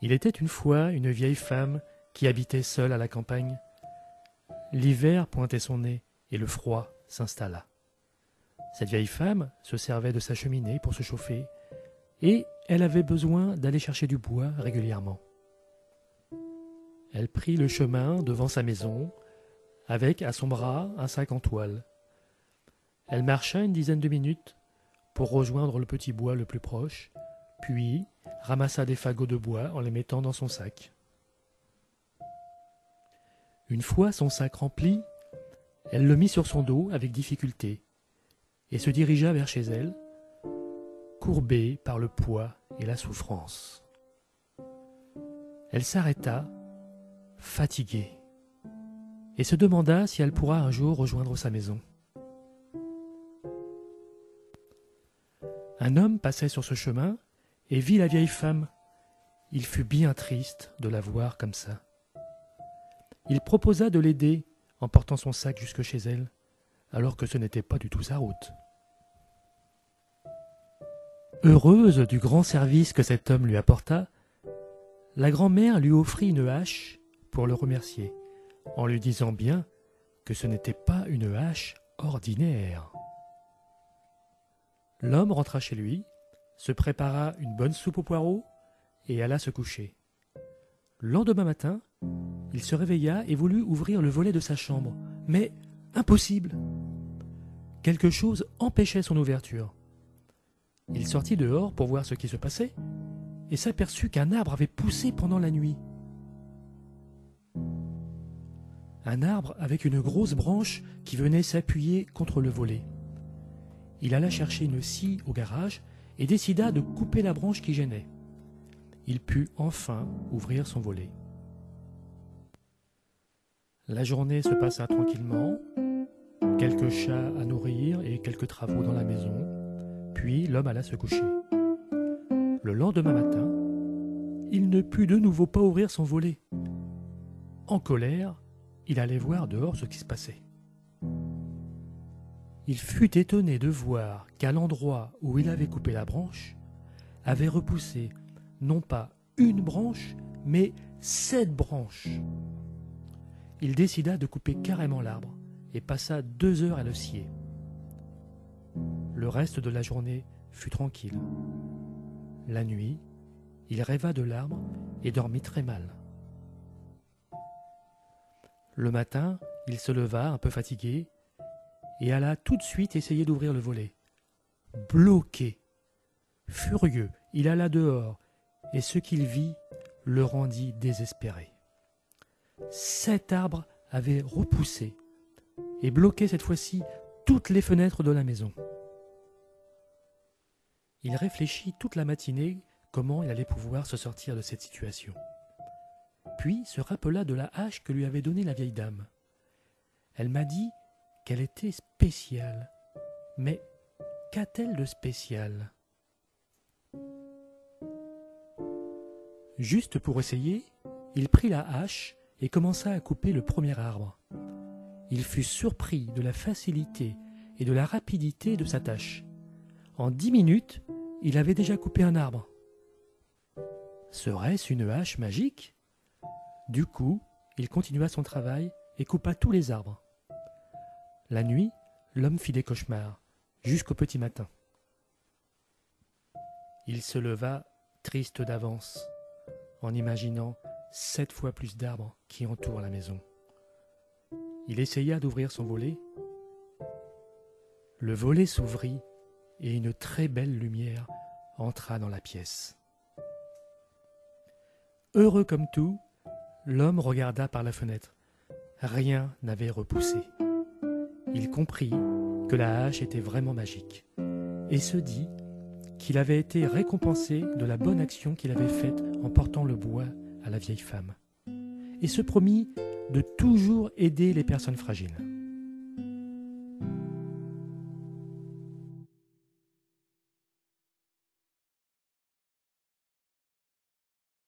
Il était une fois une vieille femme qui habitait seule à la campagne. L'hiver pointait son nez et le froid s'installa. Cette vieille femme se servait de sa cheminée pour se chauffer et elle avait besoin d'aller chercher du bois régulièrement. Elle prit le chemin devant sa maison avec à son bras un sac en toile. Elle marcha une dizaine de minutes pour rejoindre le petit bois le plus proche, puis ramassa des fagots de bois en les mettant dans son sac. Une fois son sac rempli, elle le mit sur son dos avec difficulté et se dirigea vers chez elle, courbée par le poids et la souffrance. Elle s'arrêta, fatiguée, et se demanda si elle pourra un jour rejoindre sa maison. Un homme passait sur ce chemin et vit la vieille femme. Il fut bien triste de la voir comme ça. Il proposa de l'aider en portant son sac jusque chez elle, alors que ce n'était pas du tout sa route. Heureuse du grand service que cet homme lui apporta, la grand-mère lui offrit une hache pour le remercier, en lui disant bien que ce n'était pas une hache ordinaire. L'homme rentra chez lui, se prépara une bonne soupe aux poireaux et alla se coucher. Le lendemain matin, il se réveilla et voulut ouvrir le volet de sa chambre, mais impossible. Quelque chose empêchait son ouverture. Il sortit dehors pour voir ce qui se passait et s'aperçut qu'un arbre avait poussé pendant la nuit. Un arbre avec une grosse branche qui venait s'appuyer contre le volet. Il alla chercher une scie au garage et décida de couper la branche qui gênait. Il put enfin ouvrir son volet. La journée se passa tranquillement, quelques chats à nourrir et quelques travaux dans la maison, puis l'homme alla se coucher. Le lendemain matin, il ne put de nouveau pas ouvrir son volet. En colère, il allait voir dehors ce qui se passait. Il fut étonné de voir qu'à l'endroit où il avait coupé la branche, avait repoussé non pas une branche, mais 7 branches. Il décida de couper carrément l'arbre et passa 2 heures à le scier. Le reste de la journée fut tranquille. La nuit, il rêva de l'arbre et dormit très mal. Le matin, il se leva un peu fatigué et alla tout de suite essayer d'ouvrir le volet. Bloqué. Furieux, il alla dehors et ce qu'il vit le rendit désespéré. 7 arbres avaient repoussé et bloqué cette fois-ci toutes les fenêtres de la maison. Il réfléchit toute la matinée comment il allait pouvoir se sortir de cette situation. Puis se rappela de la hache que lui avait donnée la vieille dame. Elle m'a dit qu'elle était spéciale. Mais qu'a-t-elle de spécial ? Juste pour essayer, il prit la hache et commença à couper le premier arbre. Il fut surpris de la facilité et de la rapidité de sa tâche. En 10 minutes, il avait déjà coupé un arbre. Serait-ce une hache magique ? Du coup, il continua son travail et coupa tous les arbres. La nuit, l'homme fit des cauchemars, jusqu'au petit matin. Il se leva triste d'avance, en imaginant 7 fois plus d'arbres qui entourent la maison. Il essaya d'ouvrir son volet. Le volet s'ouvrit et une très belle lumière entra dans la pièce. Heureux comme tout, l'homme regarda par la fenêtre. Rien n'avait repoussé. Il comprit que la hache était vraiment magique et se dit qu'il avait été récompensé de la bonne action qu'il avait faite en portant le bois à la vieille femme et se promit de toujours aider les personnes fragiles.